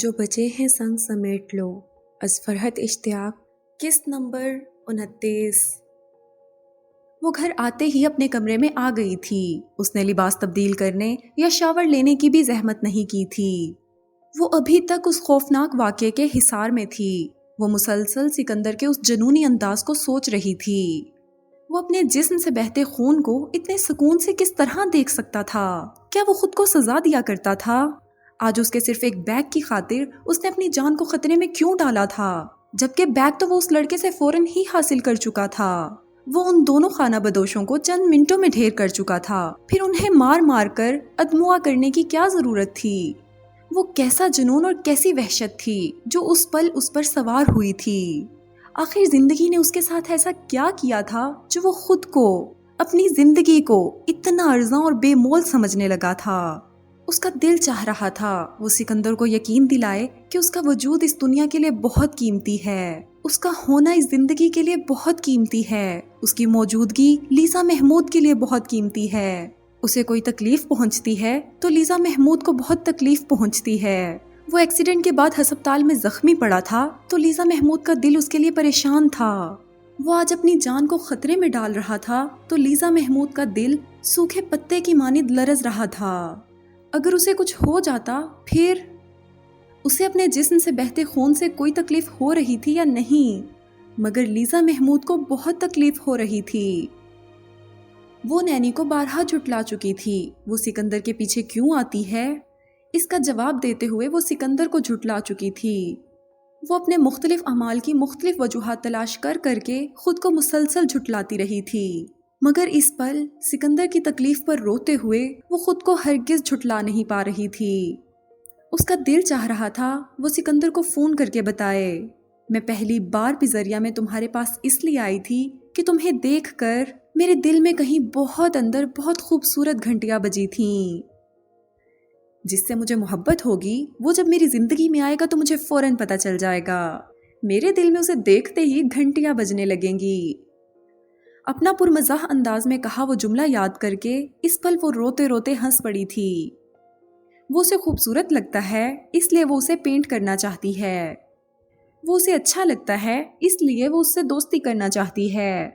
جو بچے ہیں سنگ سمیٹ لو از فرحت اشتیاق قسط نمبر 29۔ وہ گھر آتے ہی اپنے کمرے میں آ گئی تھی۔ اس نے لباس تبدیل کرنے یا شاور لینے کی بھی زحمت نہیں کی تھی۔ وہ ابھی تک اس خوفناک واقعے کے حصار میں تھی۔ وہ مسلسل سکندر کے اس جنونی انداز کو سوچ رہی تھی۔ وہ اپنے جسم سے بہتے خون کو اتنے سکون سے کس طرح دیکھ سکتا تھا؟ کیا وہ خود کو سزا دیا کرتا تھا؟ آج اس کے صرف ایک بیگ کی خاطر اس نے اپنی جان کو خطرے میں کیوں ڈالا تھا؟ جبکہ بیگ تو وہ اس لڑکے سے فوراً ہی حاصل کر چکا تھا۔ وہ ان دونوں خانہ بدوشوں کو چند منٹوں میں ڈھیر کر چکا تھا، پھر انہیں مار مار کر ادموا کرنے کی کیا ضرورت تھی؟ وہ کیسا جنون اور کیسی وحشت تھی جو اس پل اس پر سوار ہوئی تھی؟ آخر زندگی نے اس کے ساتھ ایسا کیا کیا تھا جو وہ خود کو، اپنی زندگی کو اتنا ارزاں اور بے مول سمجھنے لگا تھا؟ اس کا دل چاہ رہا تھا وہ سکندر کو یقین دلائے کہ اس کا وجود اس دنیا کے لیے بہت قیمتی ہے، اس کا ہونا اس زندگی کے لیے بہت قیمتی ہے، اس کی موجودگی لیزا محمود کے لیے بہت قیمتی ہے۔ اسے کوئی تکلیف پہنچتی ہے تو لیزا محمود کو بہت تکلیف پہنچتی ہے۔ وہ ایکسیڈنٹ کے بعد ہسپتال میں زخمی پڑا تھا تو لیزا محمود کا دل اس کے لیے پریشان تھا۔ وہ آج اپنی جان کو خطرے میں ڈال رہا تھا تو لیزا محمود کا دل سوکھے پتے کی مانند لرز رہا تھا۔ اگر اسے کچھ ہو جاتا پھر؟ اسے اپنے جسم سے بہتے خون سے کوئی تکلیف ہو رہی تھی یا نہیں؟ مگر لیزا محمود کو بہت تکلیف ہو رہی تھی۔ وہ نینی کو بارہا جھٹلا چکی تھی۔ وہ سکندر کے پیچھے کیوں آتی ہے؟ اس کا جواب دیتے ہوئے وہ سکندر کو جھٹلا چکی تھی۔ وہ اپنے مختلف اعمال کی مختلف وجوہات تلاش کر کر کے خود کو مسلسل جھٹلاتی رہی تھی، مگر اس پل سکندر کی تکلیف پر روتے ہوئے وہ خود کو ہرگز جھٹلا نہیں پا رہی تھی۔ اس کا دل چاہ رہا تھا وہ سکندر کو فون کر کے بتائے، میں پہلی بار پزریا میں تمہارے پاس اس لیے آئی تھی کہ تمہیں دیکھ کر میرے دل میں کہیں بہت اندر بہت خوبصورت گھنٹیاں بجی تھیں۔ جس سے مجھے محبت ہوگی وہ جب میری زندگی میں آئے گا تو مجھے فوراً پتہ چل جائے گا۔ میرے دل میں اسے دیکھتے ہی گھنٹیاں بجنے لگیں گی۔ اپنا پرمزاح انداز میں کہا وہ جملہ یاد کر کے اس پل وہ روتے روتے ہنس پڑی تھی۔ وہ اسے خوبصورت لگتا ہے اس لیے وہ اسے پینٹ کرنا چاہتی ہے۔ وہ اسے اچھا لگتا ہے اس لیے وہ اس سے دوستی کرنا چاہتی ہے۔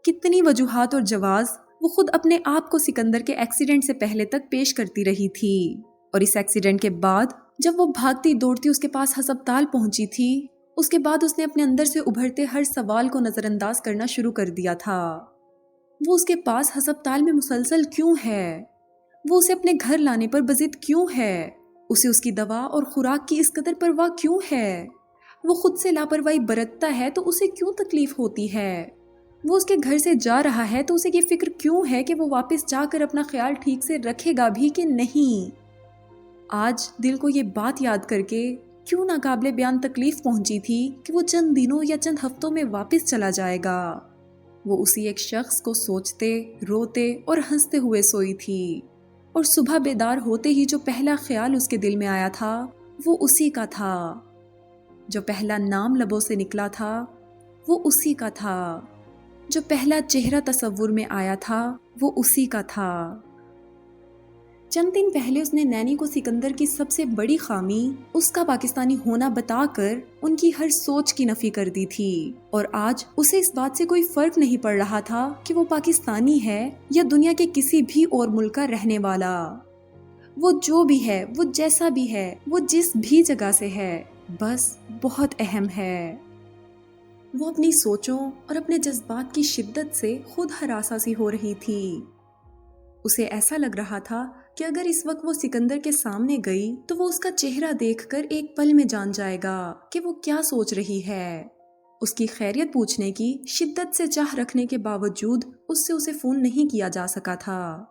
کتنی وجوہات اور جواز وہ خود اپنے آپ کو سکندر کے ایکسیڈنٹ سے پہلے تک پیش کرتی رہی تھی، اور اس ایکسیڈنٹ کے بعد جب وہ بھاگتی دوڑتی اس کے پاس ہسپتال پہنچی تھی، اس کے بعد اس نے اپنے اندر سے ابھرتے ہر سوال کو نظر انداز کرنا شروع کر دیا تھا۔ وہ اس کے پاس ہسپتال میں مسلسل کیوں ہے؟ وہ اسے اپنے گھر لانے پر بضد کیوں ہے؟ اسے اس کی دوا اور خوراک کی اس قدر پرواہ کیوں ہے؟ وہ خود سے لاپرواہی برتتا ہے تو اسے کیوں تکلیف ہوتی ہے؟ وہ اس کے گھر سے جا رہا ہے تو اسے یہ فکر کیوں ہے کہ وہ واپس جا کر اپنا خیال ٹھیک سے رکھے گا بھی کہ نہیں؟ آج دل کو یہ بات یاد کر کے کیوں ناقابل بیان تکلیف پہنچی تھی کہ وہ چند دنوں یا چند ہفتوں میں واپس چلا جائے گا۔ وہ اسی ایک شخص کو سوچتے، روتے اور ہنستے ہوئے سوئی تھی، اور صبح بیدار ہوتے ہی جو پہلا خیال اس کے دل میں آیا تھا وہ اسی کا تھا، جو پہلا نام لبوں سے نکلا تھا وہ اسی کا تھا، جو پہلا چہرہ تصور میں آیا تھا وہ اسی کا تھا۔ چند دن پہلے اس نے نینی کو سکندر کی سب سے بڑی خامی اس کا پاکستانی ہونا بتا کر ان کی ہر سوچ کی نفی کر دی تھی، اور آج اسے اس بات سے کوئی فرق نہیں پڑ رہا تھا کہ وہ پاکستانی ہے یا دنیا کے کسی بھی اور ملک کا رہنے والا۔ وہ جو بھی ہے، وہ جیسا بھی ہے، وہ جس بھی جگہ سے ہے، بس بہت اہم ہے۔ وہ اپنی سوچوں اور اپنے جذبات کی شدت سے خود ہراساں سی ہو رہی تھی۔ اسے ایسا لگ رہا تھا کہ اگر اس وقت وہ سکندر کے سامنے گئی تو وہ اس کا چہرہ دیکھ کر ایک پل میں جان جائے گا کہ وہ کیا سوچ رہی ہے۔ اس کی خیریت پوچھنے کی شدت سے چاہ رکھنے کے باوجود اس سے اسے فون نہیں کیا جا سکا تھا۔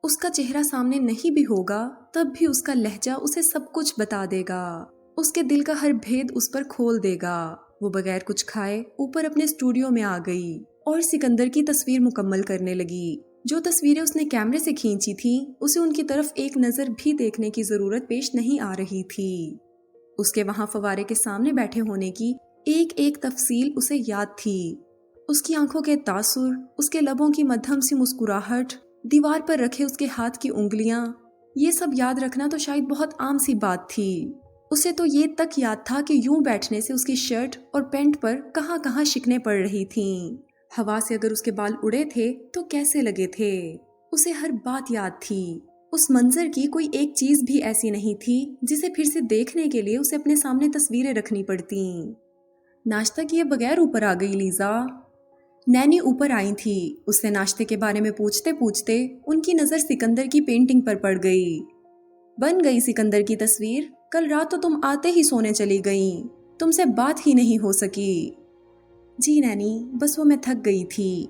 اس کا چہرہ سامنے نہیں بھی ہوگا تب بھی اس کا لہجہ اسے سب کچھ بتا دے گا، اس کے دل کا ہر بھید اس پر کھول دے گا۔ وہ بغیر کچھ کھائے اوپر اپنے اسٹوڈیو میں آ گئی اور سکندر کی تصویر مکمل کرنے لگی۔ جو تصویریں اس نے کیمرے سے کھینچی تھیں اسے ان کی طرف ایک نظر بھی دیکھنے کی ضرورت پیش نہیں آ رہی تھی۔ اس کے وہاں فوارے کے سامنے بیٹھے ہونے کی ایک ایک تفصیل اسے یاد تھی، اس کی آنکھوں کے تاثر، اس کے لبوں کی مدھم سی مسکراہٹ، دیوار پر رکھے اس کے ہاتھ کی انگلیاں، یہ سب یاد رکھنا تو شاید بہت عام سی بات تھی۔ اسے تو یہ تک یاد تھا کہ یوں بیٹھنے سے اس کی شرٹ اور پینٹ پر کہاں کہاں شکنیں پڑ رہی تھیں۔ ہوا سے اگر اس کے بال اڑے تھے تو کیسے لگے تھے۔ اسے ہر بات یاد تھی۔ اس منظر کی کوئی ایک چیز بھی ایسی نہیں تھی جسے پھر سے دیکھنے کے لیے اسے اپنے سامنے تصویریں رکھنی پڑتیں۔ ناشتہ کیے بغیر اوپر آ گئی لیزا۔ نینی اوپر آئی تھی۔ اس سے ناشتے کے بارے میں پوچھتے پوچھتے ان کی نظر سکندر کی پینٹنگ پر پڑ گئی۔ بن گئی سکندر کی تصویر؟ کل رات تو تم آتے ہی سونے چلی گئیں، تم سے بات ہی نہیں ہو سکی۔ جی نینی، بس وہ میں تھک گئی تھی۔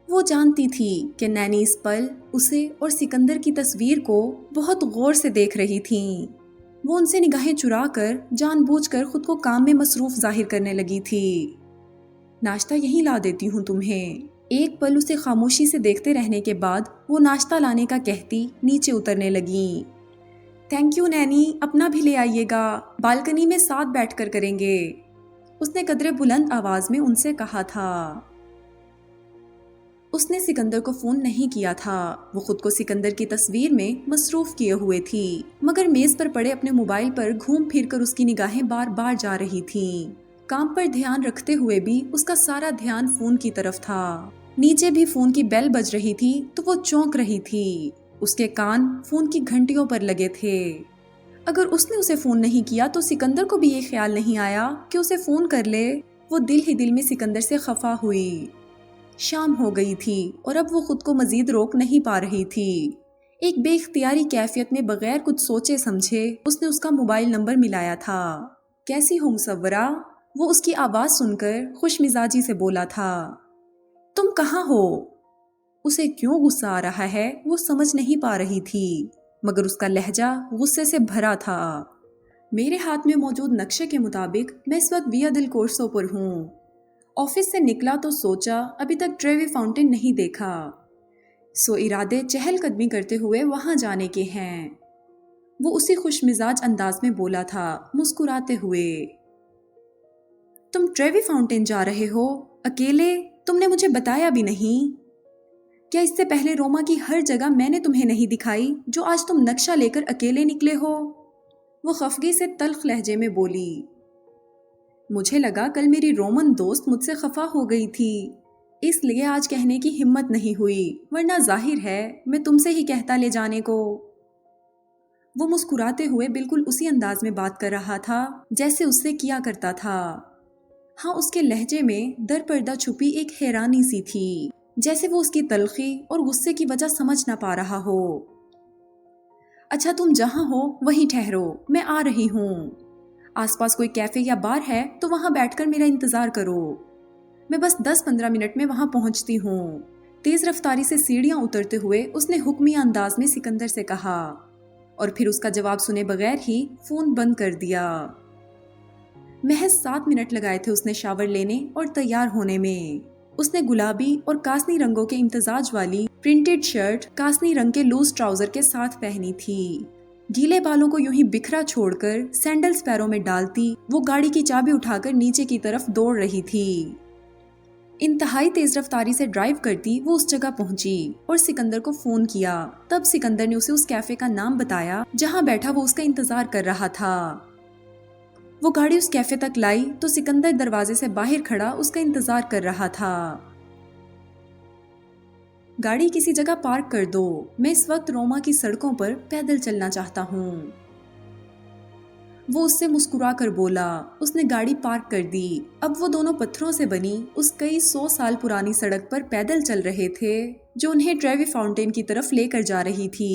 وہ جانتی تھی کہ نینی اس پل اسے اور سکندر کی تصویر کو بہت غور سے دیکھ رہی تھیں۔ وہ ان سے نگاہیں چرا کر جان بوجھ کر خود کو کام میں مصروف ظاہر کرنے لگی تھی۔ ناشتہ یہیں لا دیتی ہوں تمہیں۔ ایک پل اسے خاموشی سے دیکھتے رہنے کے بعد وہ ناشتہ لانے کا کہتی نیچے اترنے لگیں۔ تھینک یو نینی، اپنا بھی لے آئیے گا، بالکنی میں ساتھ بیٹھ کر کریں گے، اس نے قدرے بلند آواز میں ان سے کہا تھا۔ اس نے سکندر کو فون نہیں کیا تھا۔ وہ خود کو سکندر کی تصویر میں مصروف کیے ہوئے تھی، مگر میز پر پڑے اپنے موبائل پر گھوم پھر کر اس کی نگاہیں بار بار جا رہی تھیں۔ کام پر دھیان رکھتے ہوئے بھی اس کا سارا دھیان فون کی طرف تھا۔ نیچے بھی فون کی بیل بج رہی تھی تو وہ چونک رہی تھی۔ اس کے کان فون کی گھنٹیوں پر لگے تھے۔ اگر اس نے اسے فون نہیں کیا تو سکندر کو بھی یہ خیال نہیں آیا کہ اسے فون کر لے۔ وہ دل ہی دل میں سکندر سے خفا ہوئی۔ شام ہو گئی تھی اور اب وہ خود کو مزید روک نہیں پا رہی تھی۔ ایک بے اختیاری کیفیت میں بغیر کچھ سوچے سمجھے اس نے اس کا موبائل نمبر ملایا تھا۔ کیسی ہو مصورہ؟ وہ اس کی آواز سن کر خوش مزاجی سے بولا تھا۔ تم کہاں ہو؟ اسے کیوں غصہ آ رہا ہے وہ سمجھ نہیں پا رہی تھی، مگر اس کا لہجہ غصے سے بھرا تھا۔ میرے ہاتھ میں موجود نقشے کے مطابق میں اس وقت ویا دل کورسو پر ہوں۔ آفس سے نکلا تو سوچا ابھی تک ٹریوی فاؤنٹین نہیں دیکھا، سو ارادے چہل قدمی کرتے ہوئے وہاں جانے کے ہیں۔ وہ اسی خوش مزاج انداز میں بولا تھا مسکراتے ہوئے۔ تم ٹریوی فاؤنٹین جا رہے ہو؟ اکیلے؟ تم نے مجھے بتایا بھی نہیں۔ کیا اس سے پہلے روما کی ہر جگہ میں نے تمہیں نہیں دکھائی جو آج تم نقشہ لے کر اکیلے نکلے ہو؟ وہ خفگی سے تلخ لہجے میں بولی۔ مجھے لگا کل میری رومن دوست مجھ سے خفا ہو گئی تھی، اس لیے آج کہنے کی ہمت نہیں ہوئی، ورنہ ظاہر ہے میں تم سے ہی کہتا لے جانے کو۔ وہ مسکراتے ہوئے بالکل اسی انداز میں بات کر رہا تھا جیسے اس سے کیا کرتا تھا۔ ہاں، اس کے لہجے میں در پردہ چھپی ایک حیرانی سی تھی، جیسے وہ اس کی تلخی اور غصے کی وجہ سمجھ نہ پا رہا ہو۔ اچھا تم جہاں ہو وہیں ٹھہرو، میں آ رہی ہوں۔ آس پاس کوئی کیفے یا بار ہے تو وہاں بیٹھ کر میرا انتظار کرو، میں بس 10-15 منٹ میں وہاں پہنچتی ہوں۔ تیز رفتاری سے سیڑھیاں اترتے ہوئے اس نے حکمی انداز میں سکندر سے کہا، اور پھر اس کا جواب سنے بغیر ہی فون بند کر دیا۔ محض 7 منٹ لگائے تھے اس نے شاور لینے اور تیار ہونے میں۔ اس نے گلابی اور کاسنی رنگوں کے امتزاج والی پرنٹڈ شرٹ کاسنی رنگ کے لوز ٹراؤزر کے ساتھ پہنی تھی۔ گیلے بالوں کو یوں ہی بکھرا چھوڑ کر سینڈلز پیروں میں ڈالتی وہ گاڑی کی چابی اٹھا کر نیچے کی طرف دوڑ رہی تھی۔ انتہائی تیز رفتاری سے ڈرائیو کرتی وہ اس جگہ پہنچی اور سکندر کو فون کیا۔ تب سکندر نے اسے اس کیفے کا نام بتایا جہاں بیٹھا وہ اس کا انتظار کر رہا تھا۔ وہ گاڑی اس کیفے تک لائی تو سکندر دروازے سے باہر کھڑا اس کا انتظار کر رہا تھا۔ گاڑی کسی جگہ پارک کر دو، میں اس وقت روما کی سڑکوں پر پیدل چلنا چاہتا ہوں۔ وہ اس سے مسکرا کر بولا۔ اس نے گاڑی پارک کر دی۔ اب وہ دونوں پتھروں سے بنی اس کئی 100 سال پرانی سڑک پر پیدل چل رہے تھے جو انہیں ٹریوی فاؤنٹین کی طرف لے کر جا رہی تھی۔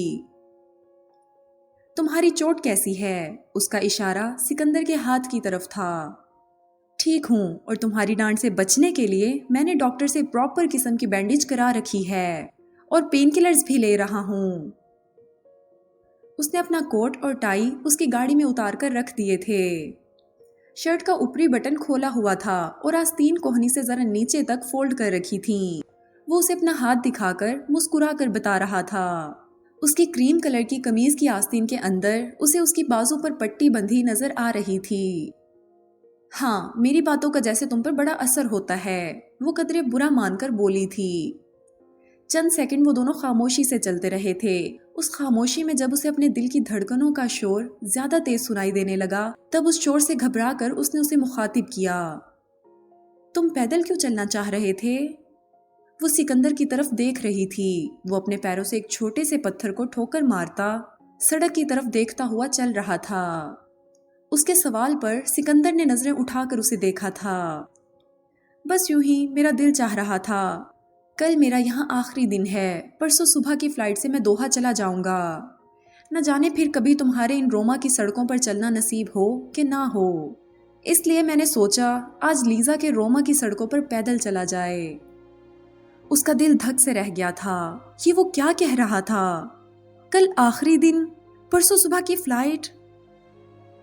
تمہاری چوٹ کیسی ہے؟ اس کا اشارہ سکندر کے ہاتھ کی طرف تھا۔ ٹھیک ہوں، اور تمہاری ڈانٹ سے بچنے کے لیے میں نے ڈاکٹر سے پراپر قسم کی بینڈیج کرا رکھی ہے اور پین کلرز بھی لے رہا ہوں۔ اس نے اپنا کوٹ اور ٹائی اس کی گاڑی میں اتار کر رکھ دیے تھے۔ شرٹ کا اوپری بٹن کھولا ہوا تھا اور آستین کوہنی سے ذرا نیچے تک فولڈ کر رکھی تھیں۔ وہ اسے اپنا ہاتھ دکھا کر مسکرا کر بتا رہا تھا۔ اس کی کریم کلر کی قمیض کی آستین کے اندر اسے اس کی بازو پر پٹی بندھی نظر آ رہی تھی۔ ہاں، میری باتوں کا جیسے تم پر بڑا اثر ہوتا ہے، وہ قدرے برا مان کر بولی تھی۔ چند سیکنڈ وہ دونوں خاموشی سے چلتے رہے تھے۔ اس خاموشی میں جب اسے اپنے دل کی دھڑکنوں کا شور زیادہ تیز سنائی دینے لگا، تب اس شور سے گھبرا کر اس نے اسے مخاطب کیا۔ تم پیدل کیوں چلنا چاہ رہے تھے؟ وہ سکندر کی طرف دیکھ رہی تھی۔ وہ اپنے پیروں سے ایک چھوٹے سے پتھر کو ٹھوکر مارتا سڑک کی طرف دیکھتا ہوا چل رہا تھا۔ اس کے سوال پر سکندر نے نظریں اٹھا کر اسے دیکھا تھا۔ بس یوں ہی میرا دل چاہ رہا تھا۔ کل میرا یہاں آخری دن ہے۔ پرسوں صبح کی فلائٹ سے میں دوحہ چلا جاؤں گا۔ نہ جانے پھر کبھی تمہارے ان روما کی سڑکوں پر چلنا نصیب ہو کہ نہ ہو، اس لیے میں نے سوچا آج لیزا کے روما کی سڑکوں پر پیدل چلا جائے۔ اس کا دل دھک سے رہ گیا تھا۔ یہ وہ کیا کہہ رہا تھا؟ کل آخری دن، پرسوں صبح کی فلائٹ،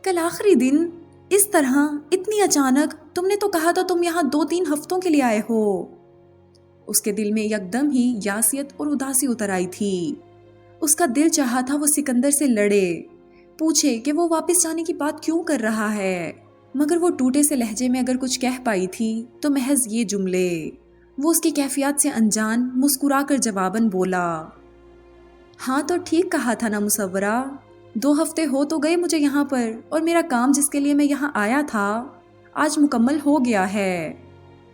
کل آخری دن؟ اس طرح اتنی اچانک؟ تم نے تو کہا تھا تم یہاں 2-3 ہفتوں کے لیے آئے ہو۔ اس کے دل میں یکدم ہی یاسیت اور اداسی اتر آئی تھی۔ اس کا دل چاہا تھا وہ سکندر سے لڑے، پوچھے کہ وہ واپس جانے کی بات کیوں کر رہا ہے، مگر وہ ٹوٹے سے لہجے میں اگر کچھ کہہ پائی تھی تو محض یہ جملے۔ وہ اس کی کیفیات سے انجان مسکرا کر جواباً بولا، ہاں تو ٹھیک کہا تھا نا مصورہ، 2 ہفتے ہو تو گئے مجھے یہاں پر، اور میرا کام جس کے لیے میں یہاں آیا تھا آج مکمل ہو گیا ہے۔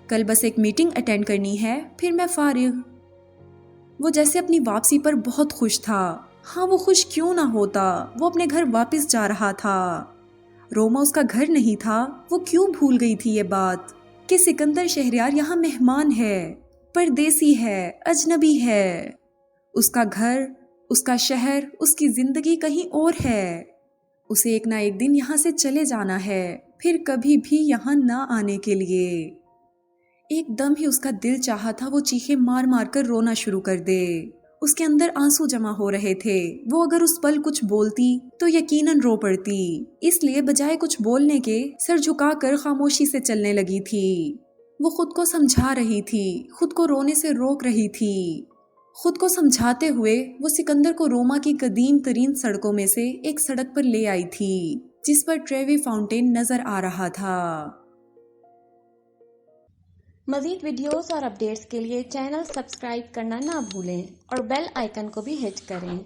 کل بس ایک میٹنگ اٹینڈ کرنی ہے، پھر میں فارغ۔ وہ جیسے اپنی واپسی پر بہت خوش تھا۔ ہاں وہ خوش کیوں نہ ہوتا، وہ اپنے گھر واپس جا رہا تھا۔ روما اس کا گھر نہیں تھا۔ وہ کیوں بھول گئی تھی یہ بات کہ سکندر شہریار یہاں مہمان ہے، پردیسی ہے، اجنبی ہے۔ اس کا گھر، اس کا شہر، اس کی زندگی کہیں اور ہے۔ اسے ایک نہ ایک دن یہاں سے چلے جانا ہے، پھر کبھی بھی یہاں نہ آنے کے لیے۔ ایک دم ہی اس کا دل چاہا تھا وہ چیخیں مار مار کر رونا شروع کر دے۔ اس کے اندر آنسو جمع ہو رہے تھے۔ وہ اگر اس پل کچھ بولتی تو یقیناً رو پڑتی، اس لیے بجائے کچھ بولنے کے سر جھکا کر خاموشی سے چلنے لگی تھی۔ وہ خود کو سمجھا رہی تھی، خود کو رونے سے روک رہی تھی۔ خود کو سمجھاتے ہوئے وہ سکندر کو روما کی قدیم ترین سڑکوں میں سے ایک سڑک پر لے آئی تھی جس پر ٹریوی فاؤنٹین نظر آ رہا تھا۔ مزید ویڈیوز اور اپڈیٹس کے لیے چینل سبسکرائب کرنا نہ بھولیں اور بیل آئیکن کو بھی ہٹ کریں۔